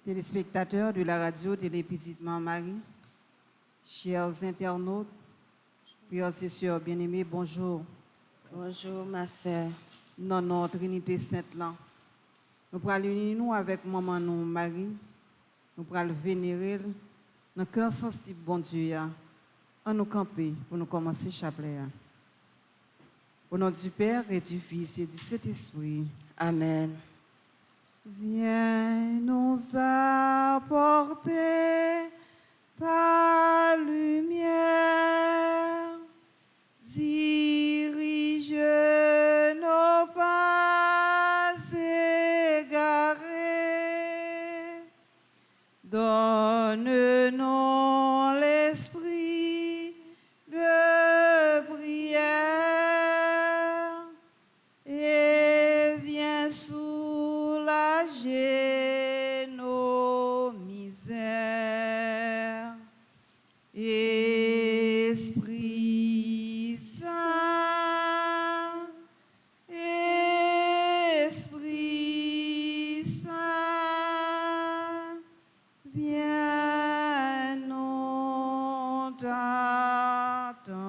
Téléspectateurs de la radio Télé Petite Marie, chers internautes, frères et sœurs bien-aimés, bonjour. Bonjour ma soeur. Non, non, Trinité Sainte là. Nous pourrons unir nous avec maman nous Marie. Nous pourrons le vénérer dans le cœur sensible, bon Dieu, en nous camper pour nous commencer chapelet. Au nom du Père et du Fils et du Saint-Esprit. Amen. Viens nous apporter ta lumière, dirige nos pas égarés, donne-nous l'esprit de prière et viens soulager nos misères. Esprit Saint, Esprit Saint, viens nous t'attendons.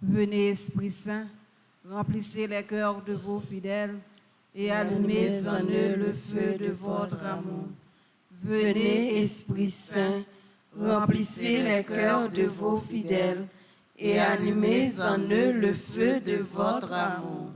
Venez, Esprit Saint, remplissez les cœurs de vos fidèles et allumez en eux le feu de votre amour. Venez, Esprit Saint, remplissez les cœurs de vos fidèles et allumez en eux le feu de votre amour.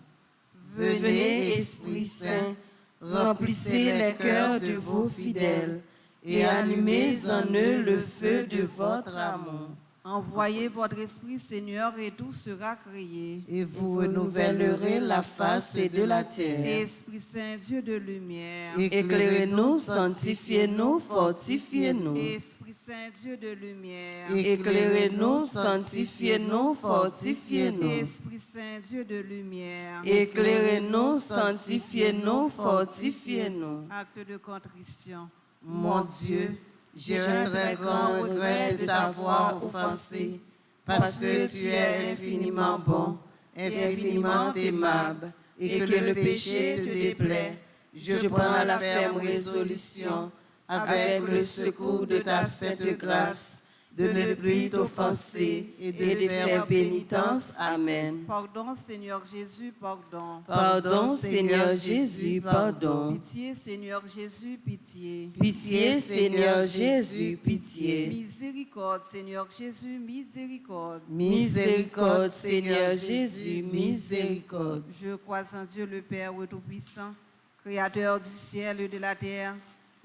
Venez, Esprit Saint, remplissez les cœurs de vos fidèles et allumez en eux le feu de votre amour. Envoyez votre Esprit, Seigneur, et tout sera créé. Et vous renouvellerez la face de la terre. Esprit Saint, Dieu de lumière. Éclairez-nous, sanctifiez-nous, fortifiez-nous. Esprit Saint, Dieu de lumière. Éclairez-nous, sanctifiez-nous, fortifiez-nous. Esprit Saint, Dieu de lumière. Éclairez-nous, sanctifiez-nous, fortifiez-nous. Acte de contrition. Mon Dieu, j'ai un très grand regret de t'avoir offensé, parce que tu es infiniment bon, infiniment aimable, et que le péché te déplaît. Je prends la ferme résolution, avec le secours de ta sainte grâce, de ne plus t'offenser et de faire pénitence. Amen. Pardon, Seigneur Jésus, pardon. Pardon, Seigneur Jésus, pardon. Pitié, Seigneur Jésus, pitié. Pitié, Seigneur Jésus, pitié. Miséricorde, Seigneur Jésus, miséricorde. Miséricorde, Seigneur Jésus, miséricorde. Je crois en Dieu le Père Tout-Puissant, Créateur du ciel et de la terre,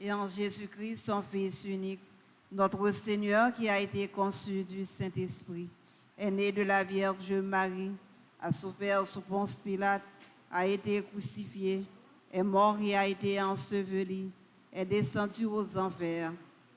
et en Jésus-Christ, son Fils unique, notre Seigneur qui a été conçu du Saint-Esprit, est né de la Vierge Marie, a souffert sous Ponce Pilate, a été crucifié, est mort et a été enseveli, est descendu aux enfers.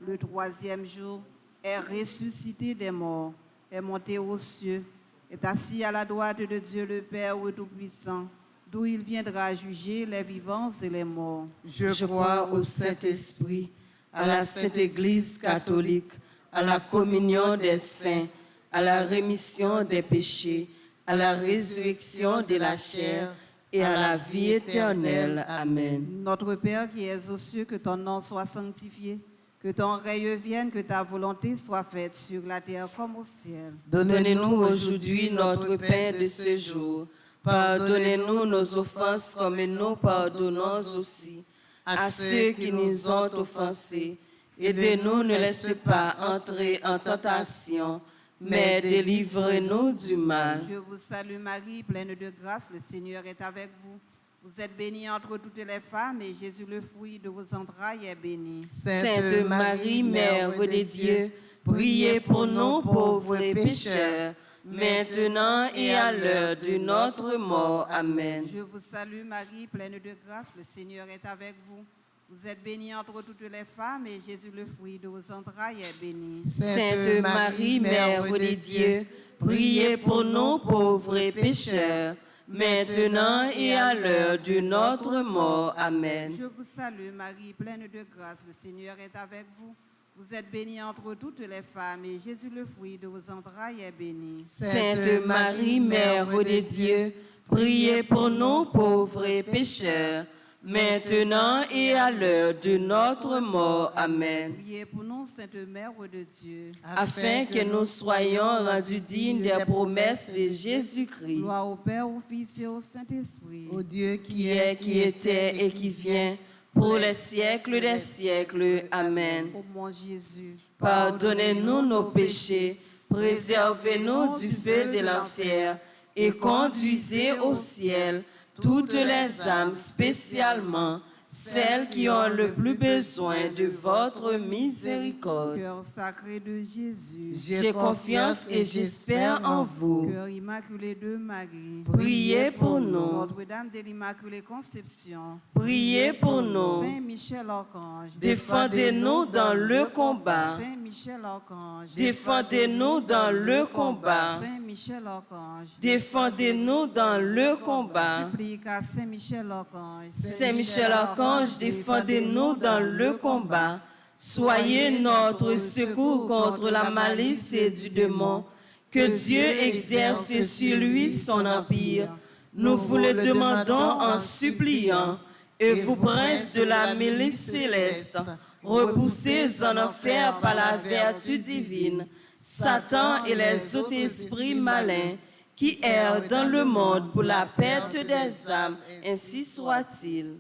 Le troisième jour, est ressuscité des morts, est monté aux cieux, est assis à la droite de Dieu le Père Tout-Puissant, d'où il viendra juger les vivants et les morts. Je crois au Saint-Esprit, à la Sainte Église catholique, à la communion des saints, à la rémission des péchés, à la résurrection de la chair et à la vie éternelle. Amen. Notre Père qui es aux cieux, que ton nom soit sanctifié, que ton règne vienne, que ta volonté soit faite sur la terre comme au ciel. Donnez-nous aujourd'hui notre pain de ce jour. Pardonnez-nous nos offenses comme nous pardonnons aussi à ceux qui nous ont offensés. Et de nous ne laisse pas entrer en tentation, mais délivre-nous du mal. Je vous salue Marie, pleine de grâce, le Seigneur est avec vous. Vous êtes bénie entre toutes les femmes, et Jésus, le fruit de vos entrailles, est béni. Sainte Marie, Mère de Dieu, priez pour nous pauvres pécheurs, maintenant et à l'heure de notre mort. Amen. Je vous salue Marie, pleine de grâce, le Seigneur est avec vous. Vous êtes bénie entre toutes les femmes, et Jésus, le fruit de vos entrailles, est béni. Sainte Marie, Mère de Dieu, priez pour nous pauvres pécheurs, maintenant et à l'heure de notre mort. Amen. Je vous salue Marie, pleine de grâce, le Seigneur est avec vous. Vous êtes bénie entre toutes les femmes, et Jésus, le fruit de vos entrailles, est béni. Sainte Marie, Mère de Dieu, priez pour nous pauvres pécheurs, maintenant et à l'heure de notre mort. Amen. Priez pour nous, Sainte Mère de Dieu, Afin que nous soyons rendus dignes des promesses de Jésus-Christ. gloire au Père, au Fils et au Saint-Esprit. Au Dieu qui est, qui était et qui vient, pour les siècles des siècles. Amen. Ô mon Jésus, Pardonnez-nous nos péchés, préservez-nous du feu de l'enfer et conduisez au ciel toutes les âmes, spécialement celles qui ont le plus besoin de votre miséricorde. cœur sacré de Jésus, J'ai confiance et j'espère en vous. cœur immaculé de Marie, Priez pour nous. Notre-Dame de l'Immaculée Conception, Priez pour nous. Saint Michel Archange, Défendez-nous dans le combat. Saint Michel Archange, Défendez-nous dans le combat. Saint Michel Archange, Défendez-nous dans le combat. supplique à Saint Michel Archange, Saint Michel Archange, défendez-nous dans le combat. Soyez notre secours contre la malice du démon. Que Dieu exerce sur lui son empire. Nous vous le demandons en suppliant. Et vous, princes de la milice céleste, repoussez en enfer par la vertu divine Satan et les autres esprits malins qui errent dans le monde pour la perte des âmes, ainsi soit-il.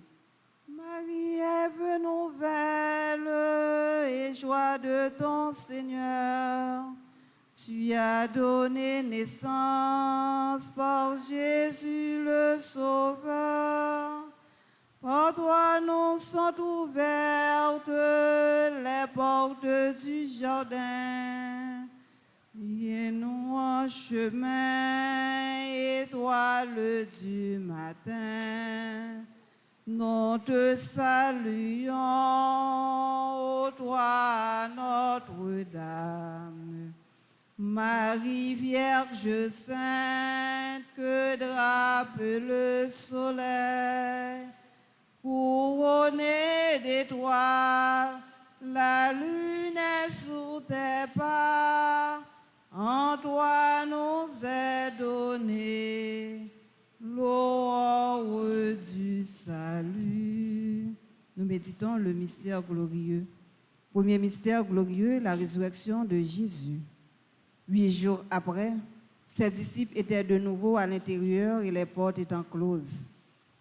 Marie, Ève nouvelle et joie de ton Seigneur, tu as donné naissance par Jésus le Sauveur. Par toi nous sont ouvertes les portes du jardin. Viens-nous en chemin, étoile du matin. Nous te saluons, ô toi Notre-Dame. Marie Vierge Sainte, que drape le soleil, couronnée d'étoiles, la lune est sous tes pas. En toi nous est donné l'aurore du salut. Nous méditons le mystère glorieux. Premier mystère glorieux, la résurrection de Jésus. 8 jours après, ses disciples étaient de nouveau à l'intérieur et les portes étant closes.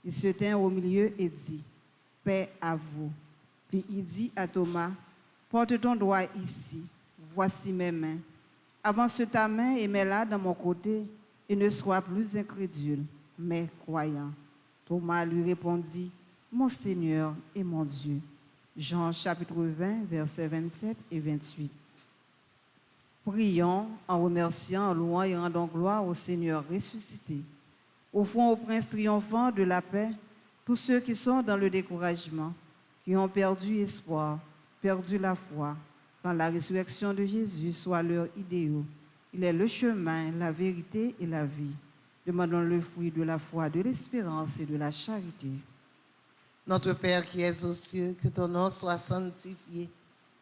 Il se tint au milieu et dit, « Paix à vous. » Puis il dit à Thomas, « Porte ton doigt ici, voici mes mains. Avance ta main et mets-la dans mon côté, et ne sois plus incrédule, mais croyant. » Thomas lui répondit, « Mon Seigneur et mon Dieu. » Jean chapitre 20, versets 27 et 28. Prions en remerciant, en louant et rendant gloire au Seigneur ressuscité. Offrons au Prince triomphant de la paix tous ceux qui sont dans le découragement, qui ont perdu espoir, perdu la foi, quand la résurrection de Jésus soit leur idéal. Il est le chemin, la vérité et la vie. Demandons le fruit de la foi, de l'espérance et de la charité. Notre Père qui es aux cieux, que ton nom soit sanctifié,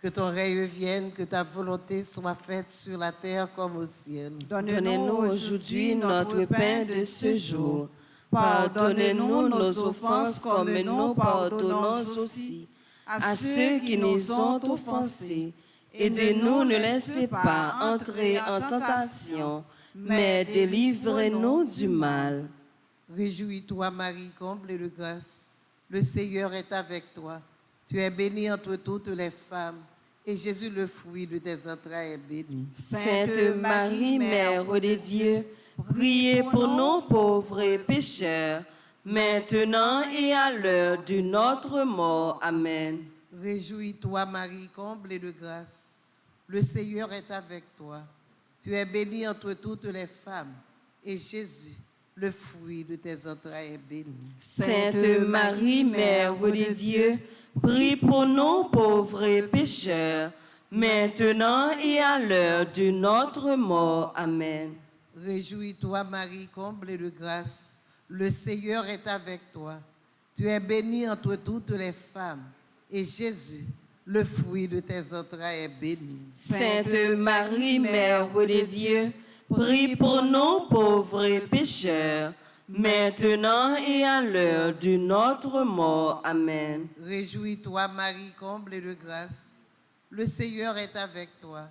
que ton règne vienne, que ta volonté soit faite sur la terre comme au ciel. Donne-nous aujourd'hui notre pain de ce jour. Pardonnez-nous nos offenses comme nous pardonnons aussi à ceux qui nous ont offensés. Et de nous ne laissez pas entrer en tentation, mais délivrez-nous du mal. Réjouis-toi, Marie, comblée de grâce. Le Seigneur est avec toi. Tu es bénie entre toutes les femmes, et Jésus, le fruit de tes entrailles, est béni. Sainte Marie, Mère de Dieu, Priez pour nous pauvres et pécheurs, maintenant et à l'heure de notre mort. Amen. Réjouis-toi, Marie, comblée de grâce. Le Seigneur est avec toi. Tu es bénie entre toutes les femmes, et Jésus, le fruit de tes entrailles, est béni. Sainte Marie, Mère de Dieu, prie pour nous pauvres et pécheurs, maintenant et à l'heure de notre mort. Amen. Réjouis-toi, Marie, comblée de grâce. Le Seigneur est avec toi. Tu es bénie entre toutes les femmes, et Jésus, le fruit de tes entrailles, est béni. Sainte Marie, Mère de Dieu, prie pour nous pauvres et pécheurs, maintenant et à l'heure de notre mort. Amen. Réjouis-toi, Marie, comble de grâce. Le Seigneur est avec toi.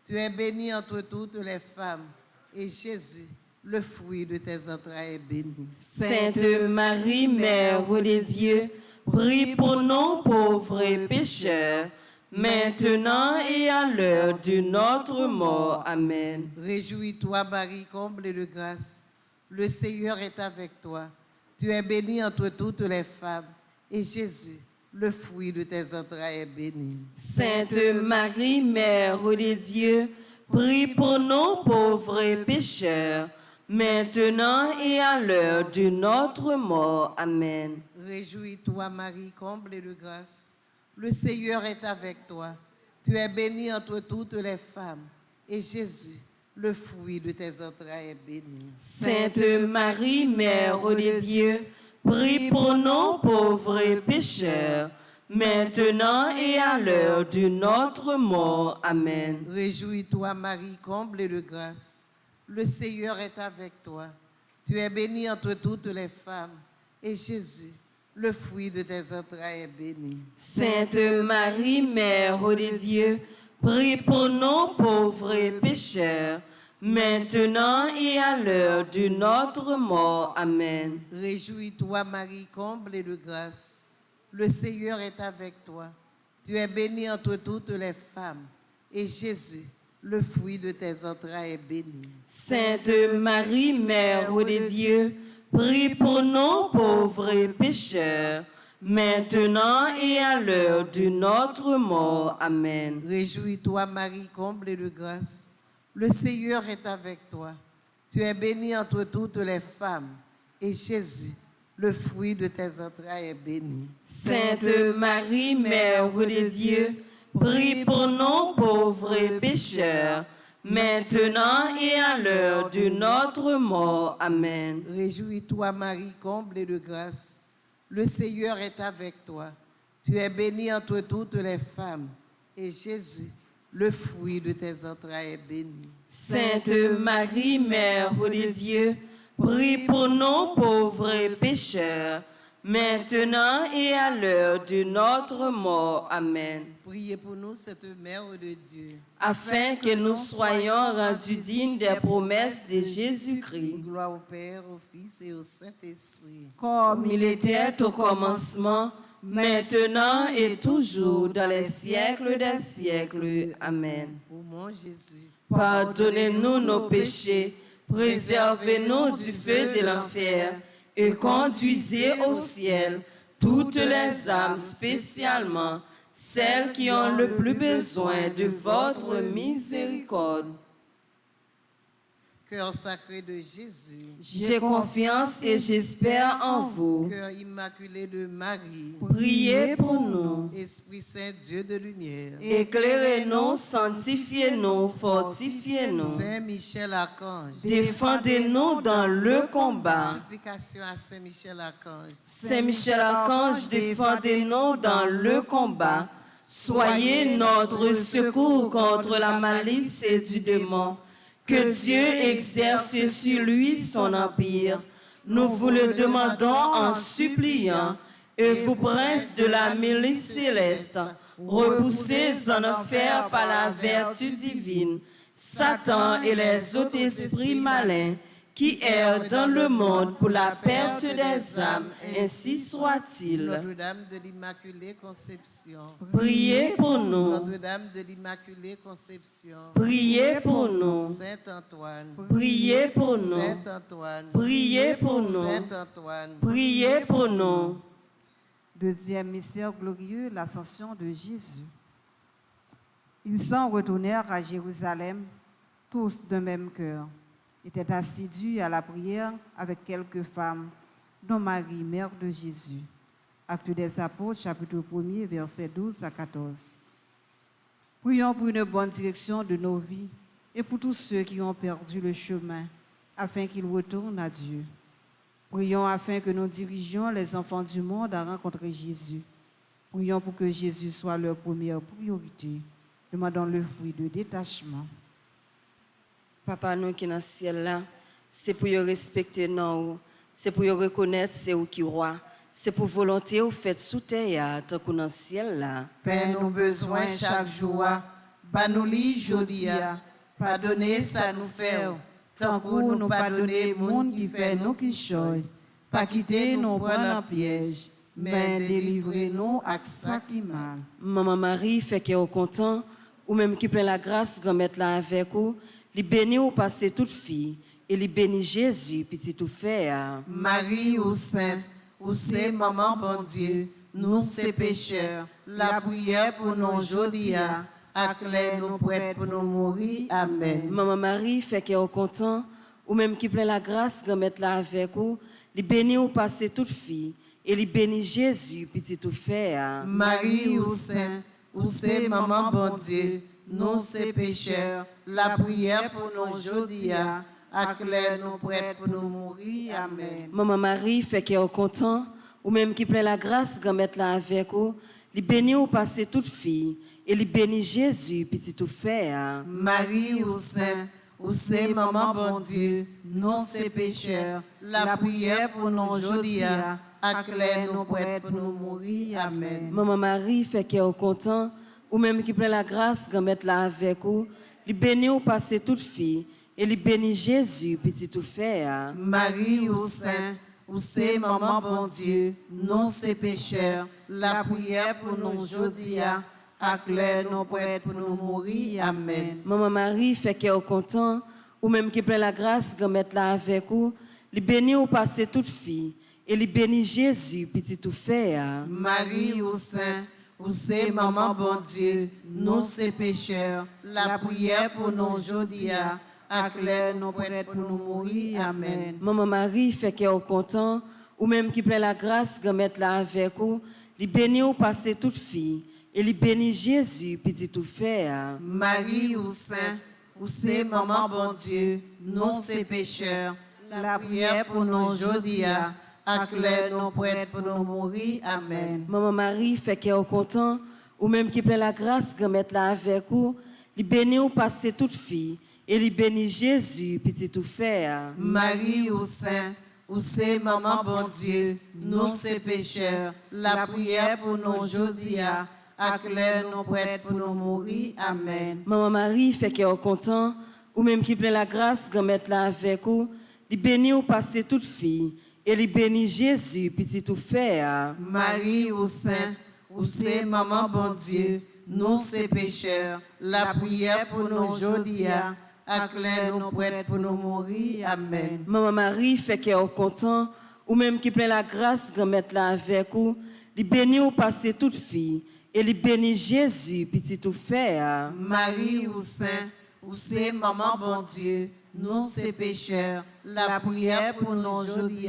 Tu es bénie entre toutes les femmes, et Jésus, le fruit de tes entrailles, est béni. Sainte Marie, Mère de Dieu, prie pour nous pauvres pécheurs, maintenant et à l'heure de notre mort. Amen. Réjouis-toi, Marie, comble de grâce. Le Seigneur est avec toi. Tu es bénie entre toutes les femmes, et Jésus, le fruit de tes entrailles, est béni. Sainte Marie, Mère de Dieu, prie pour nous pauvres pécheurs, maintenant et à l'heure de notre mort. Amen. Réjouis-toi, Marie, comble de grâce. Le Seigneur est avec toi. Tu es bénie entre toutes les femmes, et Jésus, le fruit de tes entrailles, est béni. Sainte Marie, Mère de Dieu, prie pour nous pauvres pécheurs, maintenant et à l'heure de notre mort. Amen. Réjouis-toi, Marie, comble de grâce. Le Seigneur est avec toi. Tu es bénie entre toutes les femmes, et Jésus, le fruit de tes entrailles, est béni. Sainte Marie, Mère de Dieu, prie pour nous pauvres pécheurs, maintenant et à l'heure de notre mort. Amen. Réjouis-toi, Marie, comble de grâce. Le Seigneur est avec toi. Tu es bénie entre toutes les femmes, et Jésus, le fruit de tes entrailles, est béni. Sainte Marie, Mère de Dieu, prie pour nous pauvres pécheurs, maintenant et à l'heure de notre mort. Amen. Réjouis-toi, Marie, comble de grâce. Le Seigneur est avec toi. Tu es bénie entre toutes les femmes, et Jésus, le fruit de tes entrailles, est béni. Sainte Marie, Mère de Dieu, prie pour nous pauvres pécheurs, maintenant et à l'heure de notre mort. Amen. Réjouis-toi, Marie, comble de grâce. Le Seigneur est avec toi. Tu es bénie entre toutes les femmes, et Jésus, le fruit de tes entrailles, est béni. Sainte Marie, Mère de Dieu, prie pour nous pauvres pécheurs, maintenant et à l'heure de notre mort. Amen. Priez pour nous, cette Mère de Dieu, Afin que nous soyons rendus dignes des promesses de Jésus-Christ. Gloire au Père, au Fils et au Saint-Esprit. Comme Il était au commencement, maintenant et toujours, dans les siècles des siècles. Amen. Ô mon Jésus, Pardonnez-nous nos péchés, préservez-nous du feu de l'enfer et conduisez au ciel toutes les âmes, spécialement celles qui ont le plus besoin de votre miséricorde. Cœur sacré de Jésus, J'ai confiance et j'espère en vous. Cœur immaculé de Marie, Priez pour nous. Esprit Saint, Dieu de lumière, Éclairez-nous, sanctifiez-nous, fortifiez-nous. Saint Michel Archange, Défendez-nous dans le combat. supplication à Saint Michel Archange, Saint Michel Archange, défendez-nous dans le combat. Soyez notre secours contre la malice du démon. Que Dieu exerce sur lui son empire. Nous vous le demandons en suppliant. Et vous, princes de la milice céleste, repoussés en enfer par la vertu divine, Satan et les autres esprits malins qui errent dans le monde pour la perte des âmes, ainsi soit-il. Notre-Dame de l'Immaculée Conception, Priez pour nous. Notre-Dame de l'Immaculée Conception, Priez pour nous. Saint Antoine, Priez pour nous. Saint Antoine, Priez pour nous. Saint Antoine, Priez pour nous. Deuxième mystère glorieux, l'ascension de Jésus. Ils s'en retournèrent à Jérusalem, tous d'un même cœur, étaient assidus à la prière avec quelques femmes, dont Marie, mère de Jésus. Actes des Apôtres, chapitre 1er, versets 12 à 14. Prions pour une bonne direction de nos vies et pour tous ceux qui ont perdu le chemin, afin qu'ils retournent à Dieu. Prions afin que nous dirigions les enfants du monde à rencontrer Jésus. Prions pour que Jésus soit leur première priorité. Demandons le fruit de détachement. Papa, nous qui dans le ciel là, c'est pour respecter nous. C'est pour reconnaître c'est où qui roi. C'est pour volonté ou fait sous terre, tant qu'on dans le ciel là. Père, nous besoin chaque jour, bah nous li jodia, pardonnez ça nous fait, tant que nous pardonner monde qui fait nous qui choy, pas quitter nous prendre en piège, mais délivrez-nous à ça qui mal. Maman Marie fait qu'elle est content, ou même qui prend la grâce de mettre là avec vous, li béni ou passer toute fille, et li béni Jésus, petit tout fait. Marie ou sainte, ou c'est maman bon Dieu, nous c'est pécheurs, la prière pour nous aujourd'hui, à clair nous prêts pour nous mourir. Amen. Maman Marie fait qu'elle est content, ou même qui prend la grâce de mettre là avec vous, li béni ou passer toute fille, et li béni Jésus, petit tout fait. Marie ou sainte, ou c'est maman bon Dieu, nous c'est pécheurs, la prière pour nous aujourd'hui, à clair nous prêts pour nous mourir. Amen. Maman Marie fait qu'elle est content, ou même qui prend la grâce de mettre là avec vous, li béni ou passer toute fille, et li béni Jésus, petit tout fait. Marie ou sainte, ou c'est maman bon Dieu, nous c'est pécheurs, la prière pour nous aujourd'hui, à clair nous prêts pour nous mourir. Amen. Maman Marie fait qu'elle est content, ou même qui prend la grâce de mettre là avec vous, li béni ou passer toute fille, et li béni Jésus, petit tout fait. Marie ou sainte, ou c'est maman bon Dieu, nous c'est pécheurs, la prière pour nous aujourd'hui, à clair nous prêts pour nous mourir. Amen. Maman Marie fait qu'elle est content, ou même qui prend la grâce de mettre là avec vous, li béni ou passer toute fille, et li béni Jésus, petit tout fait. Marie ou sainte, ou c'est maman bon Dieu, nous c'est pécheurs, la prière pour nous aujourd'hui, à clair nous prêts pour nous mourir. Amen. Maman Marie fait qu'elle est content, ou même qui prend la grâce de mettre là avec vous, li béni ou passer toute fille, et li béni Jésus, petit tout fait. Marie ou sainte, ou c'est maman bon Dieu, nous c'est pécheurs, la prière pour nous aujourd'hui, à clair nous prêts pour nous mourir. Amen. Maman Marie fait qu'elle est content, ou même qui prend la grâce de mettre là avec vous, li béni ou passer toute fille, et li béni Jésus, petit tout fait. Marie ou sainte, ou c'est maman bon Dieu, nous c'est pécheurs, la prière pour nous aujourd'hui, à clair nous prêts pour nous mourir. Amen. Maman Marie fait qu'elle est content, ou même qui prend la grâce de mettre là avec vous, li béni ou passer toute fille, et li béni Jésus, petit tout fait. Marie ou sainte, ou c'est maman bon Dieu, nous c'est pécheurs, la prière pour nous aujourd'hui, à clair nous prêts pour nous mourir. Amen. Maman Marie fait qu'elle est content, ou même qui prend la grâce de mettre là avec vous, li béni ou passer toute fille, et li béni Jésus, petit tout fait. Marie ou sainte, ou c'est maman bon Dieu, nous c'est pécheurs, la prière pour nous aujourd'hui,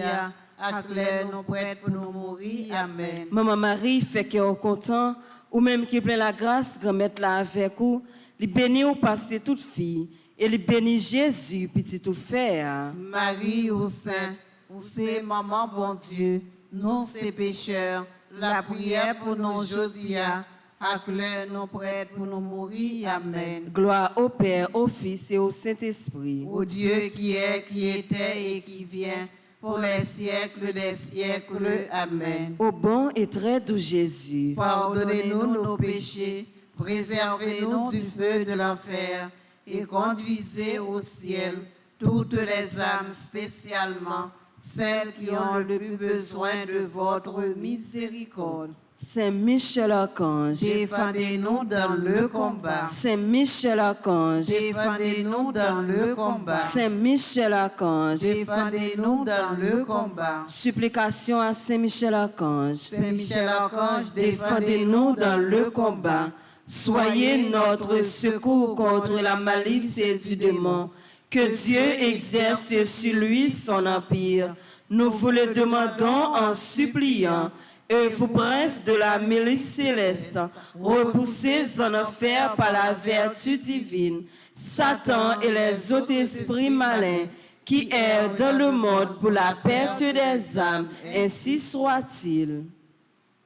à clair nous prêts pour nous mourir. Amen. Maman Marie fait qu'elle est content, ou même qui prend la grâce de mettre là avec vous, li béni ou passer toute fille, et li béni Jésus, petit tout fait. Marie ou sainte, ou c'est maman bon Dieu, nous c'est pécheurs, la prière pour nous aujourd'hui, à clair nous prêts pour nous mourir. Amen. Gloire au Père, au Fils et au Saint-Esprit. Au Dieu qui est, qui était et qui vient, pour les siècles des siècles. Amen. Au bon et très doux Jésus, Pardonnez-nous nos péchés, préservez-nous du feu de l'enfer, et conduisez au ciel toutes les âmes, spécialement celles qui ont le plus besoin de votre miséricorde. Saint Michel Archange, Défendez-nous dans le combat. Saint Michel Archange, Défendez-nous dans le combat. Saint Michel Archange, Défendez-nous dans le combat. supplication à Saint Michel Archange, Saint Michel Archange, défendez-nous dans le combat. Soyez notre secours contre la malice du démon. Que Dieu exerce sur lui son empire. Nous vous le demandons en suppliant. Et vous, princes de la milice céleste, repoussés en enfer par la vertu divine, Satan et les autres esprits malins qui errent dans le monde pour la perte des âmes, ainsi soit-il.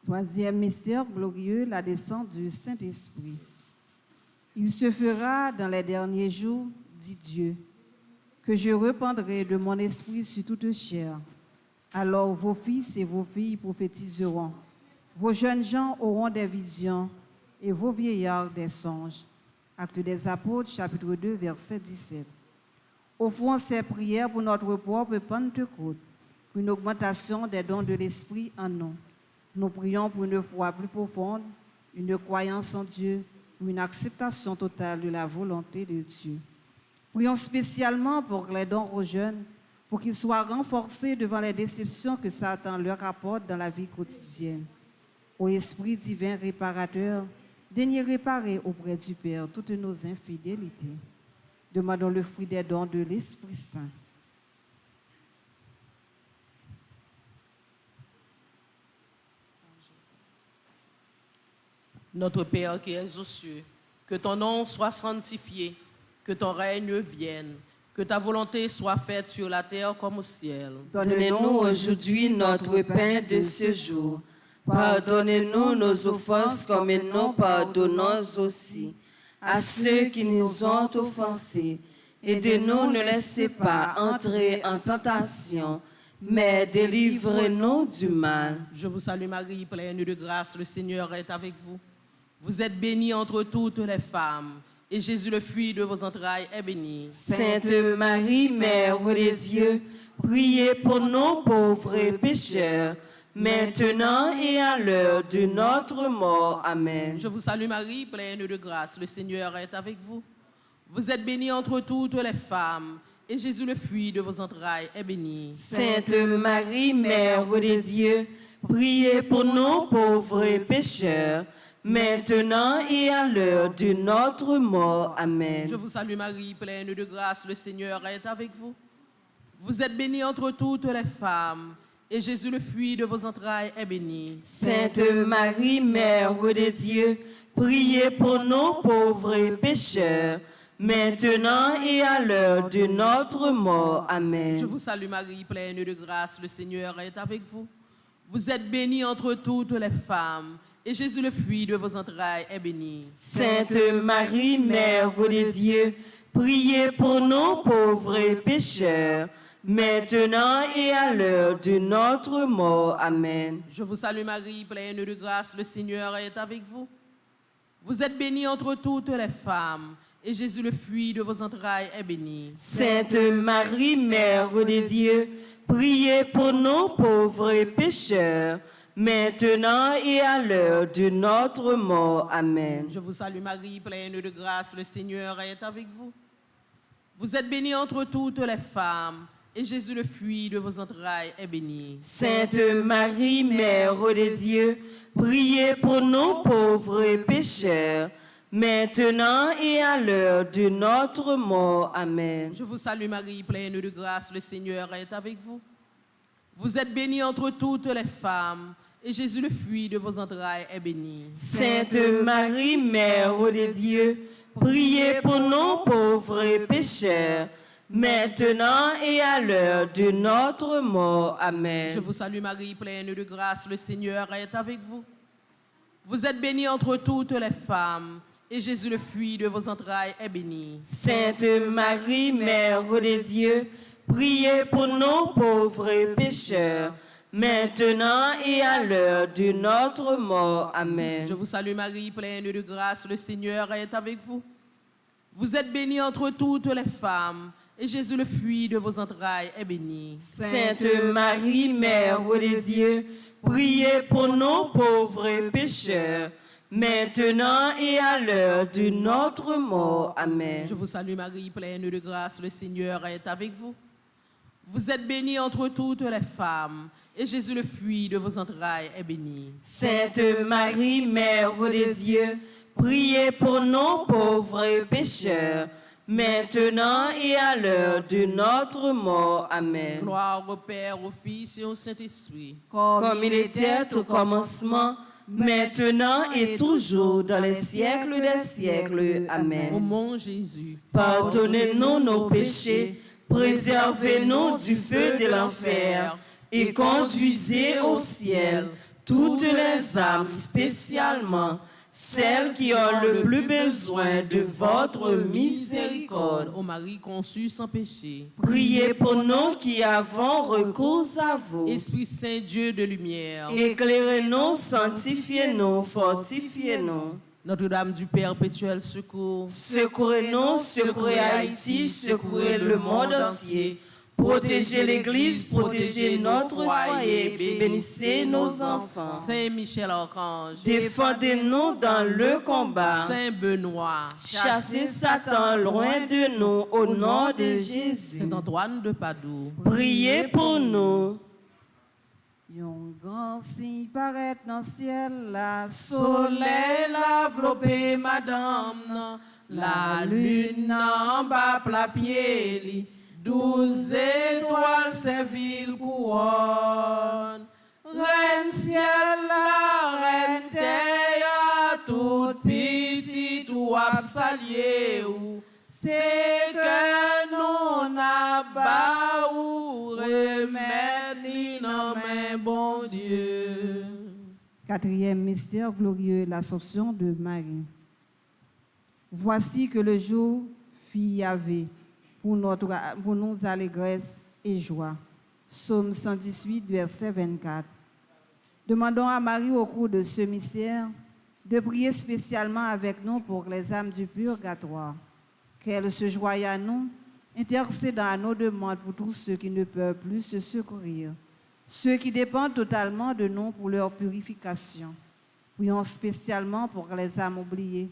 Troisième mystère glorieux, la descente du Saint-Esprit. Il se fera dans les derniers jours, dit Dieu, que je répandrai de mon esprit sur toute chair. Alors vos fils et vos filles prophétiseront, vos jeunes gens auront des visions et vos vieillards des songes. Actes des Apôtres, chapitre 2, verset 17. Offrons ces prières pour notre propre Pentecôte, pour une augmentation des dons de l'Esprit en nous. Nous prions pour une foi plus profonde, une croyance en Dieu, pour une acceptation totale de la volonté de Dieu. Prions spécialement pour les dons aux jeunes, pour qu'ils soient renforcés devant les déceptions que Satan leur apporte dans la vie quotidienne. Ô Esprit divin réparateur, daignez réparer auprès du Père toutes nos infidélités. Demandons le fruit des dons de l'Esprit Saint. Notre Père qui es aux cieux, que ton nom soit sanctifié, que ton règne vienne, que ta volonté soit faite sur la terre comme au ciel. Donnez-nous aujourd'hui notre pain de ce jour. Pardonnez-nous nos offenses comme nous pardonnons aussi à ceux qui nous ont offensés. Et de nous ne laissez pas entrer en tentation, mais délivrez-nous du mal. Je vous salue Marie, pleine de grâce, le Seigneur est avec vous. Vous êtes bénie entre toutes les femmes, et Jésus, le fruit de vos entrailles, est béni. Sainte Marie, Mère de Dieu, priez pour nous pauvres pécheurs, maintenant et à l'heure de notre mort. Amen. Je vous salue Marie, pleine de grâce, le Seigneur est avec vous. Vous êtes bénie entre toutes les femmes, et Jésus, le fruit de vos entrailles, est béni. Sainte Marie, Mère de Dieu, priez pour nous pauvres pécheurs, maintenant et à l'heure de notre mort. Amen. Je vous salue Marie, pleine de grâce, le Seigneur est avec vous. Vous êtes bénie entre toutes les femmes, et Jésus, le fruit de vos entrailles, est béni. Sainte Marie, Mère de Dieu, priez pour nous pauvres pécheurs, maintenant et à l'heure de notre mort. Amen. Je vous salue Marie, pleine de grâce, le Seigneur est avec vous. Vous êtes bénie entre toutes les femmes, et Jésus, le fruit de vos entrailles, est béni. Sainte Marie, Mère de Dieu, priez pour nous pauvres pécheurs, maintenant et à l'heure de notre mort. Amen. Je vous salue Marie, pleine de grâce, le Seigneur est avec vous. Vous êtes bénie entre toutes les femmes, et Jésus, le fruit de vos entrailles, est béni. Sainte Marie, Mère de Dieu, priez pour nous pauvres pécheurs, maintenant et à l'heure de notre mort. Amen. Je vous salue Marie, pleine de grâce, le Seigneur est avec vous. Vous êtes bénie entre toutes les femmes, et Jésus, le fruit de vos entrailles, est béni. Sainte Marie, Mère de Dieu, priez pour nous pauvres pécheurs, maintenant et à l'heure de notre mort. Amen. Je vous salue Marie, pleine de grâce, le Seigneur est avec vous. Vous êtes bénie entre toutes les femmes, et Jésus, le fruit de vos entrailles, est béni. Sainte Marie, Mère de Dieu, priez pour nous pauvres pécheurs, maintenant et à l'heure de notre mort. Amen. Je vous salue Marie, pleine de grâce, le Seigneur est avec vous. Vous êtes bénie entre toutes les femmes, et Jésus, le fruit de vos entrailles, est béni. Sainte Marie, Mère de Dieu, priez pour nous pauvres pécheurs, maintenant et à l'heure de notre mort. Amen. Je vous salue Marie, pleine de grâce, le Seigneur est avec vous. Vous êtes bénie entre toutes les femmes, et Jésus, le fruit de vos entrailles, est béni. Sainte Marie, Mère de Dieu, priez pour nous pauvres pécheurs, maintenant et à l'heure de notre mort. Amen. Je vous salue Marie, pleine de grâce, le Seigneur est avec vous. Vous êtes bénie entre toutes les femmes, et Jésus, le fruit de vos entrailles, est béni. Sainte Marie, Mère de Dieu, priez pour nous pauvres pécheurs, maintenant et à l'heure de notre mort. Amen. Gloire au Père, au Fils et au Saint-Esprit. Comme il était au commencement, maintenant et toujours, dans les siècles des siècles. Au Amen. mon Jésus, Pardonnez-nous nos péchés, préservez-nous du feu de l'enfer, et conduisez au ciel toutes les âmes, spécialement celles qui ont le plus besoin de votre miséricorde. Ô Marie conçue sans péché. Priez pour nous qui avons recours à vous. Esprit Saint, Dieu de lumière. Éclairez-nous, sanctifiez-nous, fortifiez-nous. Notre-Dame du perpétuel secours. Secourez-nous, secourez Haïti, secourez le monde entier. Protégez l'Église, protégez notre foyer, bénissez nos enfants. Saint Michel Archange. Défendez-nous dans le combat. Saint Benoît. Chassez Satan loin de nous au nom de Jésus. Saint Antoine de Padoue. Priez pour nous. Yon grand signe paraît dans le ciel, la soleil la enveloppé madame, la lune en bas plat pied li, 12 étoiles servil couronne. Reine ciel la reine terre, toute petite ou absalier ou, c'est que nous n'a pas ou remettre li dans main bon Dieu. Quatrième mystère glorieux, l'Assomption de Marie. Voici que le jour fit Yahvé pour nous allégresse et joie. Psaume 118, verset 24. Demandons à Marie au cours de ce mystère de prier spécialement avec nous pour les âmes du purgatoire. Qu'elle se joie à nous, intercédant à nos demandes pour tous ceux qui ne peuvent plus se secourir, ceux qui dépendent totalement de nous pour leur purification. Prions spécialement pour les âmes oubliées,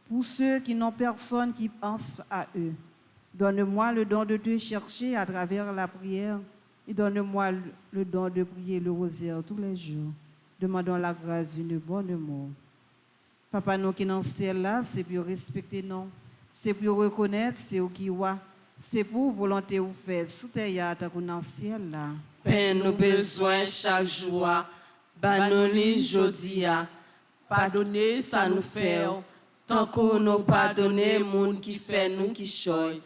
pour ceux qui n'ont personne qui pense à eux. Donne-moi le don de te chercher à travers la prière et donne-moi le don de prier le rosaire tous les jours. Demandons la grâce d'une bonne mort. Papa, nous qui dans le ciel là, c'est pour respecter nous. C'est pour reconnaître, c'est au qui wa, c'est pour volonté ou faire sous terre dans le ciel là. Père, nous besoin chaque jour, banoni jodia, Pardonnez, ça nous fait. tant qu'on nous pardonne, monde qui fait nous qui choy,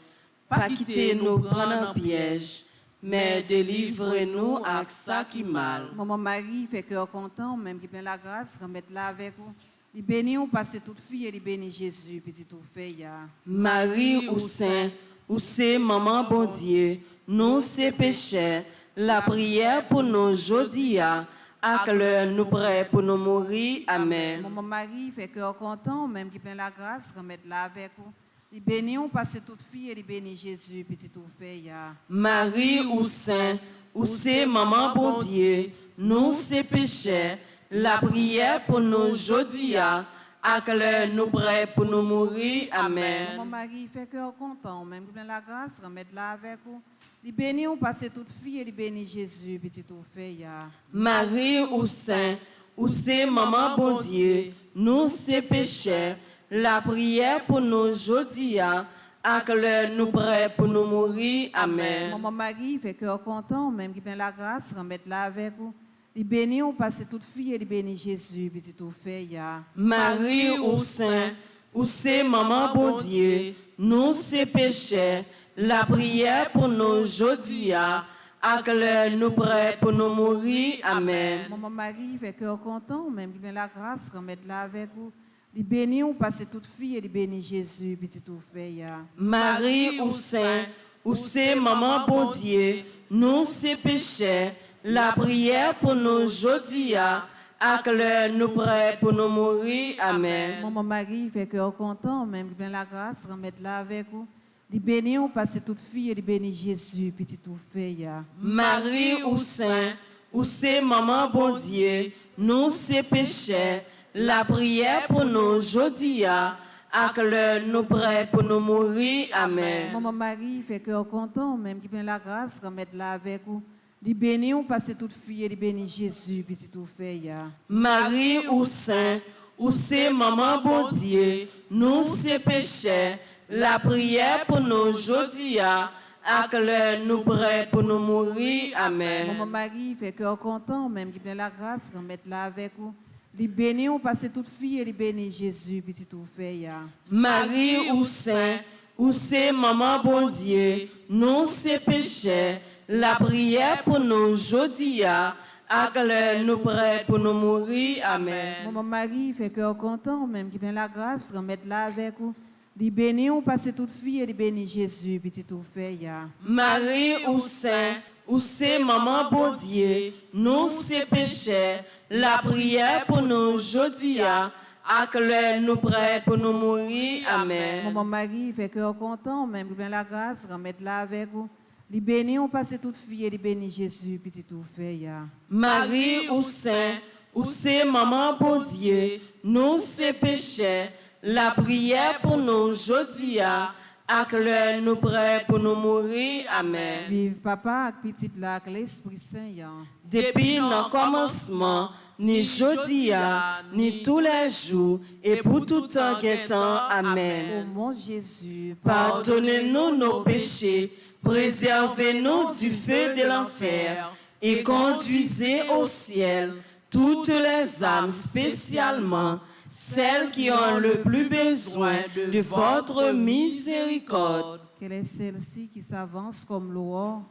pas quitter nous prendre en piège, mais délivrez-nous à ça qui mal. Maman Marie fait cœur content, même qui plein la grâce, remettre là avec vous. Il bénit ou passe toute fille et il bénit Jésus, petit tout fait ya. Marie ou Saint, ou c'est maman bon Dieu, nous c'est péchés, la prière pour nous jodia, à l'heure nous prêts pour nous mourir. Amen. Maman Marie fait cœur content, même qui plein la grâce, remettre là avec vous. Il bénit ou passe toute fille et il bénit Jésus, petit tout fait ya. Marie ou Saint, ou c'est maman bon Dieu, nous c'est péchés, la prière pour nous jodia, à l'heure nous prêts pour nous mourir. Amen. Maman Marie fait cœur content, même qui plein la grâce, remettre là avec vous. Il bénit ou passe toute fille et il bénit Jésus, petit tout fait ya. Marie ou Saint, ou c'est maman bon Dieu, nous c'est péchés, la prière pour nous jodia, à l'heure nous prêts pour nous mourir. Amen. Maman Marie fait cœur content, même qui plein la grâce, remettre là avec vous. Il bénit ou passe toute fille et il bénit Jésus, petit tout fait ya. Marie ou Saint, ou c'est maman bon Dieu, nous c'est péchés, la prière pour nous jodia, à l'heure nous prêts pour nous mourir. Amen. Maman Marie fait cœur content, même qui plein la grâce, remettre là avec vous. Il bénit ou passe toute fille et il bénit Jésus, petit tout fait ya. Marie ou Saint, ou c'est maman bon Dieu, nous c'est péchés, la prière pour nous jodia, à l'heure nous prêts pour nous mourir. Amen. Maman Marie fait cœur content, même qui plein la grâce, remettre là avec vous. Il bénit ou passe toute fille et il bénit Jésus, petit tout fait ya. Marie ou Saint, ou c'est maman bon Dieu, nous c'est péchés, la prière pour nous jodia, à l'heure nous prêts pour nous mourir. Amen. Maman Marie fait cœur content, même qui plein la grâce, remettre là avec vous. Il bénit ou passe toute fille et il bénit Jésus, petit tout fait ya. Marie ou Saint, ou c'est maman bon Dieu, nous c'est péchés, la prière pour nous jodia, à l'heure nous prêts pour nous mourir. Amen. Maman Marie fait cœur content, même qui plein la grâce, remettre là avec vous. Il bénit ou passe toute fille et il bénit Jésus, petit tout fait ya. Marie ou Saint, ou c'est maman bon Dieu, nous c'est péchés, la prière pour nous jodia, ak lè nous prêts pour nous mourir. Amen. Maman Marie, fait cœur content, même qui vient la grâce, remettre là avec vous. Li béni ou passe toute fille et li béni Jésus, petit tout fait ya. Marie ou Saint, ou c'est maman bon Dieu, nous c'est péchés, la prière pour nous jodi a, ak lè nous prêts pour nous mourir. Amen. Maman Marie, fait cœur content, même qui vient la grâce, remettre là avec vous. Li béni ou passe toute fille et li béni Jésus, petit tout fait ya. Marie ou Saint, ou c'est maman bon Dieu, nous c'est péchés, la prière pour nous jodi a, ak lè nous prêts pour nous mourir. Amen. Vive papa ak petite là ak l'Esprit Saint ya. Depuis le commencement, ni jodi a, ni tous les jours, et pour tout temps temps. Ô Amen. mon Jésus, Pardonnez-nous nos péchés, préservez-nous du feu de l'enfer, et conduisez au ciel toutes les âmes, spécialement celles qui ont le plus besoin de votre miséricorde. quelle est celle-ci qui s'avance comme l'aurore,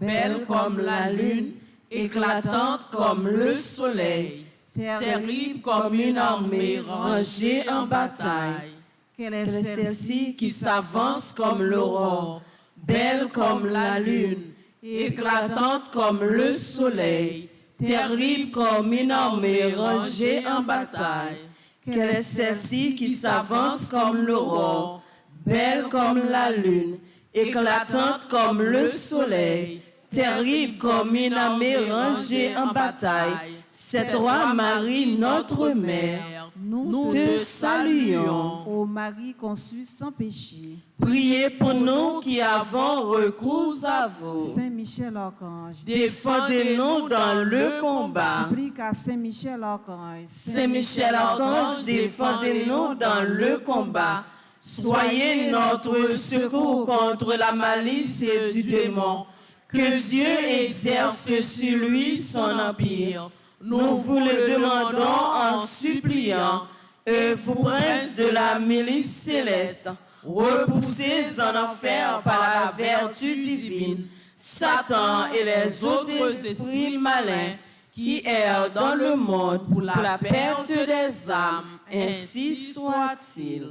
Belle comme la lune, éclatante comme le soleil, terrible comme une armée rangée en bataille. Quelle est Celle-ci qui s'avance comme l'aurore, belle comme la lune, éclatante comme le soleil, terrible comme une armée rangée en bataille. Quelle est celle-ci qui s'avance comme l'aurore, belle comme la lune, éclatante comme le soleil, terrible comme une armée rangée en bataille. C'est toi, Marie, notre Mère. Nous Te saluons. ô Marie conçue sans péché, Priez pour nous qui avons recours à vous. Saint Michel Archange, Défendez-nous dans le combat. supplie qu'à Saint Michel Archange, Saint Michel Archange, défendez-nous dans le combat. Soyez notre secours contre la malice du démon. Que Dieu exerce sur lui son empire. Nous vous le demandons en suppliant. Vous, prince de la milice céleste, repoussez en enfer par la vertu divine Satan et les autres esprits malins qui errent dans le monde pour la perte des âmes. Ainsi soit-il.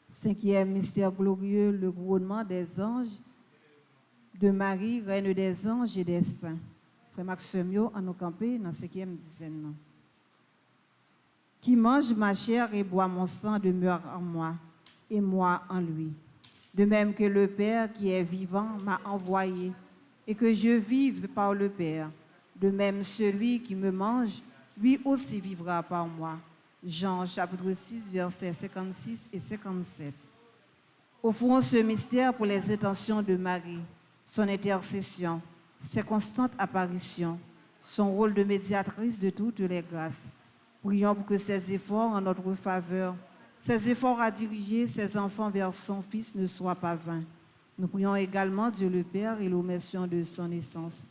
Cinquième mystère glorieux, le couronnement des anges de Marie, reine des anges et des saints. Frère Maximio, à nous camper dans la cinquième dizaine. Qui mange ma chair et boit mon sang demeure en moi, et moi en lui. De même que le Père qui est vivant m'a envoyé, et que je vive par le Père. De même, celui qui me mange, lui aussi vivra par moi. Jean chapitre 6, versets 56 et 57. Offrons ce mystère pour les intentions de Marie, son intercession, ses constantes apparitions, son rôle de médiatrice de toutes les grâces. Prions pour que ces efforts en notre faveur, ces efforts à diriger ses enfants vers son Fils ne soient pas vains. Nous prions également Dieu le Père et l'omission de son naissance.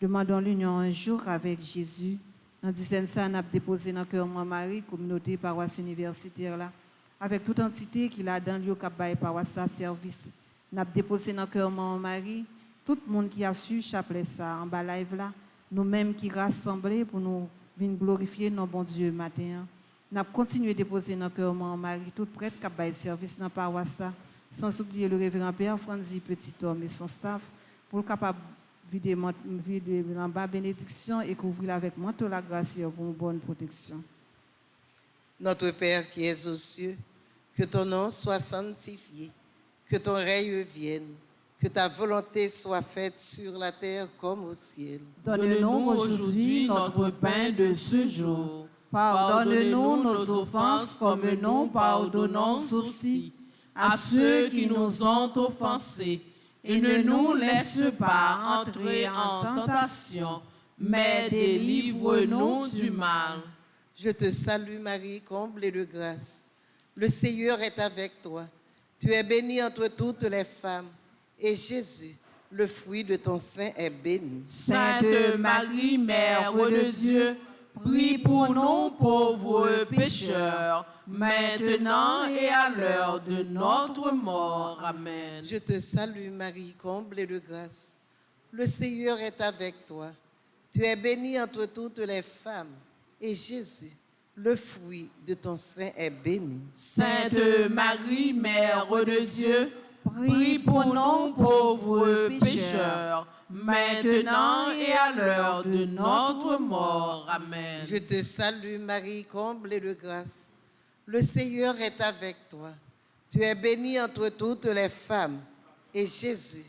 Demandons l'union un jour avec Jésus. Dans dizaine ça, nous avons déposé dans le cœur de Marie, communauté paroisse universitaire là, avec toute entité qui l'a dans le lieu paroisse à service. Nous avons déposé dans le cœur de Marie, tout le monde qui a su chapelet ça en bas live là, nous-mêmes qui rassemblés pour nous venir glorifier nos bon Dieu matin. Nous avons continué à déposer dans le cœur de Marie, tout prêtre qui a service dans la paroisse là, sans oublier le révérend Père Franzi Petit Homme et son staff pour le capable vider en bas bénédiction et couvrir avec manteau la grâce pour une bonne protection. Notre Père qui es aux cieux, que ton nom soit sanctifié, que ton règne vienne, que ta volonté soit faite sur la terre comme au ciel. Donne-nous aujourd'hui notre pain de ce jour. Pardonne-nous nos offenses comme nous pardonnons aussi à ceux qui nous ont offensés. Et ne nous laisse pas entrer en tentation, mais délivre-nous du mal. Je te salue Marie, comblée de grâce. Le Seigneur est avec toi. Tu es bénie entre toutes les femmes, et Jésus, le fruit de ton sein, est béni. Sainte Marie, Mère de Dieu, prie pour nous pauvres pécheurs, maintenant et à l'heure de notre mort. Amen. Je te salue Marie, comblée de grâce. Le Seigneur est avec toi. Tu es bénie entre toutes les femmes, et Jésus, le fruit de ton sein, est béni. Sainte Marie, Mère de Dieu, prie pour nous pauvres pécheurs, maintenant et à l'heure de notre mort. Amen. Je te salue Marie, comblée de grâce. Le Seigneur est avec toi. Tu es bénie entre toutes les femmes, et Jésus,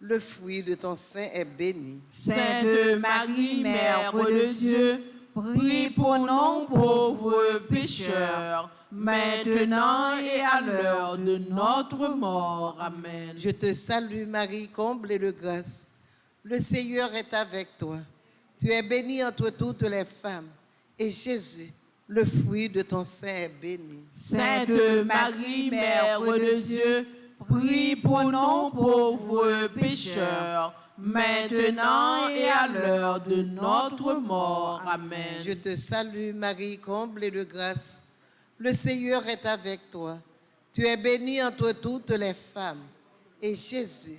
le fruit de ton sein, est béni. Sainte Marie, Mère de Dieu, prie pour nous pauvres pécheurs, maintenant et à l'heure de notre mort. Amen. Je te salue Marie, comblée de grâce. Le Seigneur est avec toi. Tu es bénie entre toutes les femmes, et Jésus, le fruit de ton sein, est béni. Sainte Marie, Mère de Dieu, prie pour nous pauvres pécheurs, maintenant et à l'heure de notre mort. Amen. Je te salue Marie, comblée de grâce. Le Seigneur est avec toi. Tu es bénie entre toutes les femmes, et Jésus,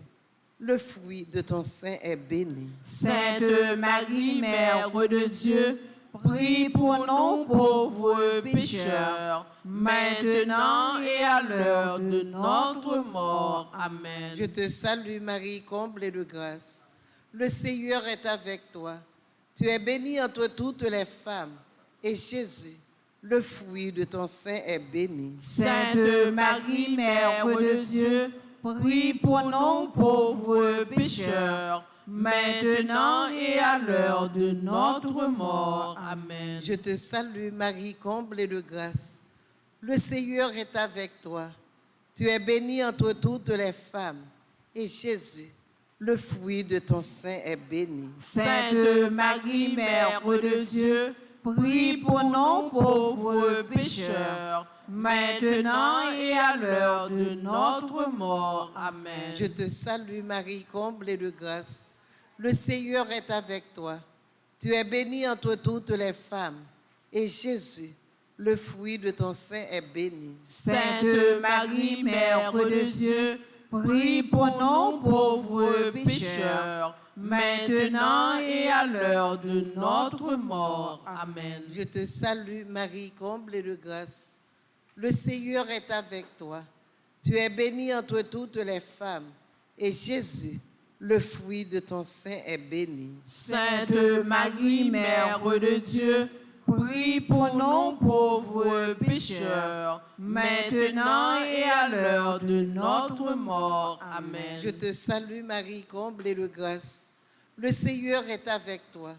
le fruit de ton sein, est béni. Sainte Marie, Mère de Dieu, prie pour nous pauvres pécheurs, maintenant et à l'heure de notre mort. Amen. Je te salue Marie, comblée de grâce. Le Seigneur est avec toi. Tu es bénie entre toutes les femmes, et Jésus, le fruit de ton sein, est béni. Sainte Marie, Mère de Dieu, prie pour nous pauvres pécheurs, maintenant et à l'heure de notre mort. Amen. Je te salue Marie, comblée de grâce. Le Seigneur est avec toi. Tu es bénie entre toutes les femmes, et Jésus, le fruit de ton sein, est béni. Sainte Marie, Mère de Dieu, prie pour nous pauvres pécheurs, maintenant et à l'heure de notre mort. Amen. Je te salue Marie, comblée de grâce. Le Seigneur est avec toi. Tu es bénie entre toutes les femmes, et Jésus, le fruit de ton sein, est béni. Sainte Marie, Mère de Dieu, prie pour nous pauvres pécheurs, maintenant et à l'heure de notre mort. Amen. Je te salue Marie, comblée de grâce. Le Seigneur est avec toi. Tu es bénie entre toutes les femmes, et Jésus, le fruit de ton sein, est béni. Sainte Marie, Mère de Dieu, prie pour nous pauvres pécheurs, maintenant et à l'heure de notre mort. Amen. Je te salue Marie, comblée de grâce. Le Seigneur est avec toi.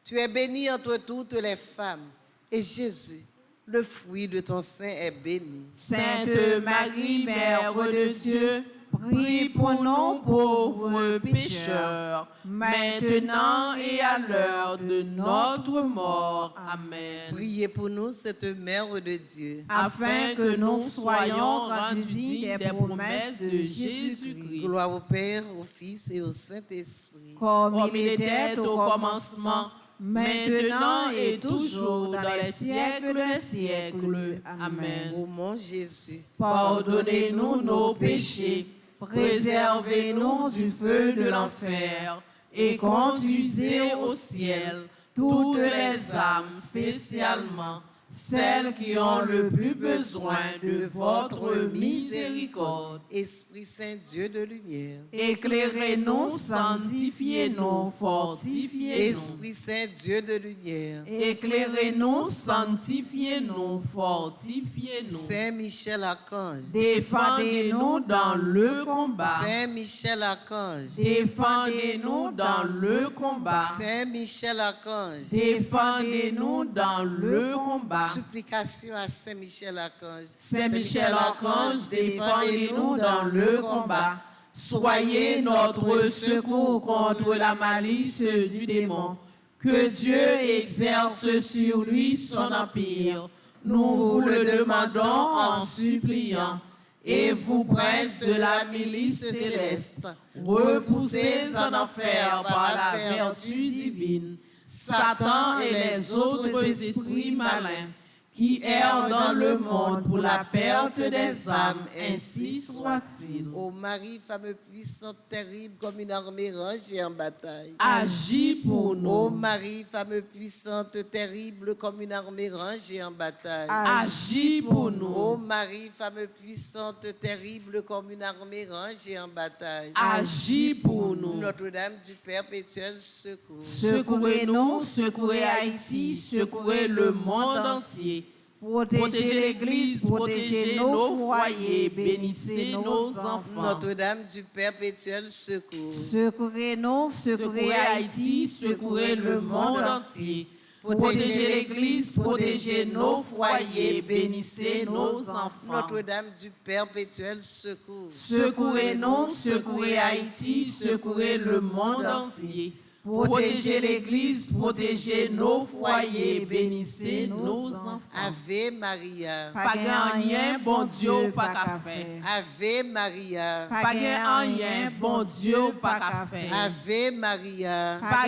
Tu es bénie entre toutes les femmes, et Jésus, le fruit de ton sein, est béni. Sainte Marie, Mère de Dieu, prie pour nous pauvres pécheurs, maintenant et à l'heure de notre mort. Amen. Priez pour nous, cette Mère de Dieu, Afin que nous soyons rendus dignes des promesses de Jésus-Christ, Gloire au Père, au Fils et au Saint-Esprit. comme comme il était au commencement, maintenant et toujours, dans les siècles des siècles. Amen. Ô mon Jésus, Pardonnez-nous nos péchés, préservez-nous du feu de l'enfer et conduisez au ciel toutes les âmes, spécialement celles qui ont le plus besoin de votre miséricorde. Esprit Saint, Dieu de lumière, Éclairez-nous, sanctifiez-nous, fortifiez-nous. Esprit Saint, Dieu de lumière, Éclairez-nous, sanctifiez-nous, fortifiez-nous. Saint Michel Archange, Défendez-nous dans le combat. Saint Michel Archange, Défendez-nous dans le combat. Saint Michel Archange, Défendez-nous dans le combat. supplication à Saint Michel Archange. Saint Michel Archange, défendez-nous dans le combat. Soyez notre secours contre la malice du démon. Que Dieu exerce sur lui son empire. Nous vous le demandons en suppliant. Et vous, princes de la milice céleste, repoussez en enfer par la vertu divine Satan et les autres esprits malins qui errent dans le monde pour la perte des âmes, ainsi soit-il. Ô Marie, femme puissante, terrible, comme une armée rangée en bataille. Agis pour Ô nous. Marie, femme puissante, terrible, comme une armée rangée en bataille. Agis pour Ô nous. Marie, femme puissante, terrible, comme une armée rangée en bataille. Agis pour nous. Notre-Dame du perpétuel secours. Secourez-nous, secourez Haïti, secourez le monde entier. Protégez l'Église, protégez nos foyers, bénissez nos enfants. Notre-Dame du perpétuel secours. Secourez-nous, Secourez Haïti, secourez le monde entier. Protégez l'Église, protégez nos foyers, bénissez nos enfants. Notre-Dame du perpétuel secours. Secourez-nous, secourez Haïti, secourez le monde entier. Protégez l'Église, protégez nos foyers, bénissez nos enfants. Ave Maria. Pas rien, bon Dieu, pas qu'à faire. Ave Maria. Pas rien, bon Dieu, pas qu'à faire. Ave Maria. Pas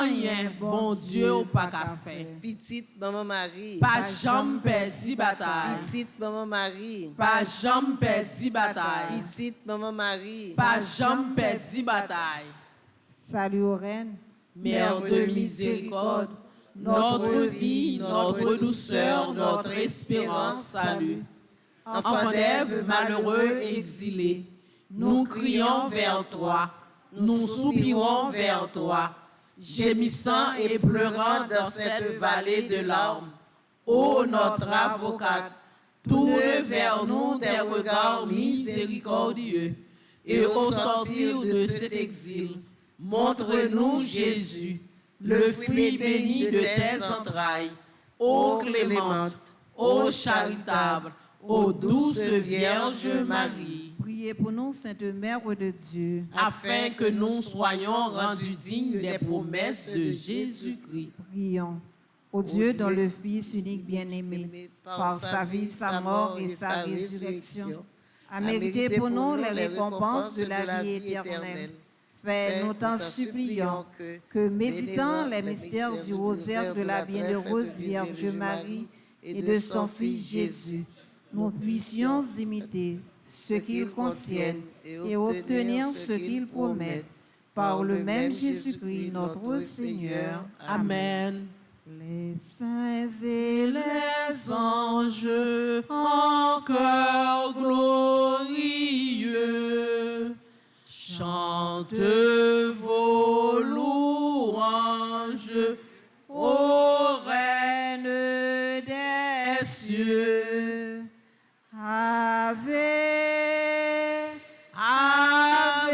rien, bon Dieu, pas qu'à faire. Petite maman Marie. Pas jamais perdu bataille. Petite maman Marie. Pas jamais perdu bataille. Petite maman Marie. Pas jamais perdu bataille. Salut aux reines, Mère de miséricorde, notre vie, notre douceur, notre espérance, salut. Enfants d'Ève, malheureux, exilés, nous crions vers toi, nous soupirons vers toi, gémissant et pleurant dans cette vallée de larmes. Ô notre avocate, tourne vers nous tes regards miséricordieux, et au sortir de cet exil, montre-nous Jésus, le fruit béni de tes entrailles, ô clémente, ô charitable, ô douce Vierge Marie, priez pour nous, Sainte Mère de Dieu, afin que nous soyons rendus dignes des promesses de Jésus-Christ. prions. Ô Dieu, dont le Fils unique bien-aimé, par sa vie, sa mort et sa résurrection, a mérité pour nous les récompenses de la vie éternelle. Fais-nous t'en supplions que, méditant les mystères du rosaire de la bienheureuse Vierge Marie et de son Fils Jésus, nous puissions imiter ce qu'ils contiennent et obtenir ce qu'ils promettent. Par le même Jésus-Christ, notre Seigneur. Amen. Les saints et les anges En cœur glorieux, chante vos louanges ô Reine des cieux. Ave, Ave,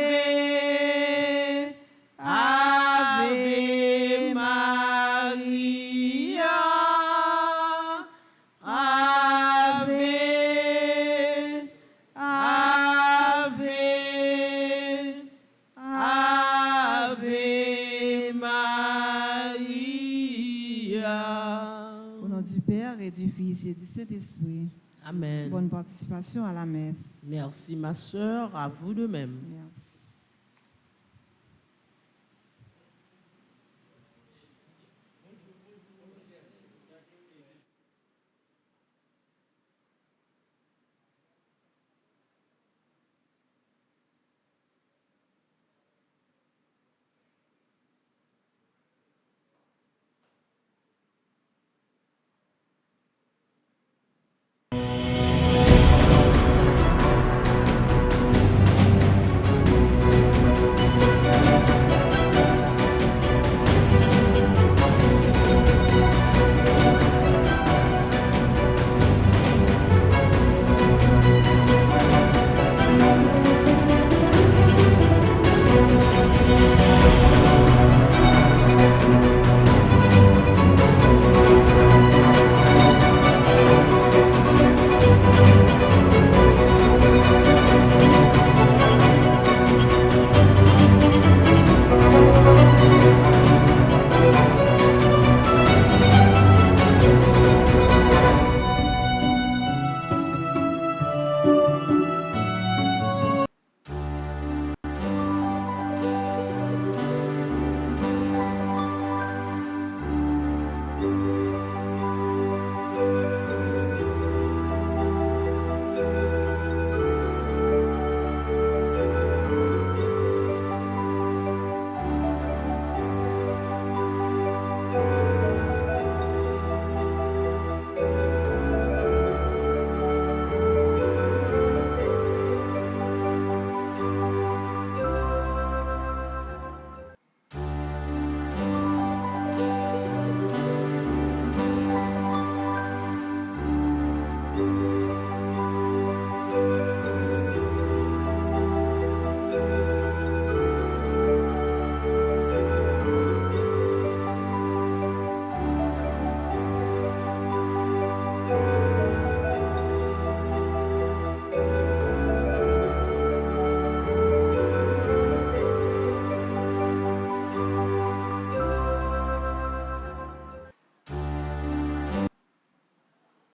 Ave Maria, Ave, Ave, Ave Maria. au nom du Père et du Fils et du Saint-Esprit. Amen. Bonne participation à la messe. Merci ma sœur, à vous de même. Merci. Amen.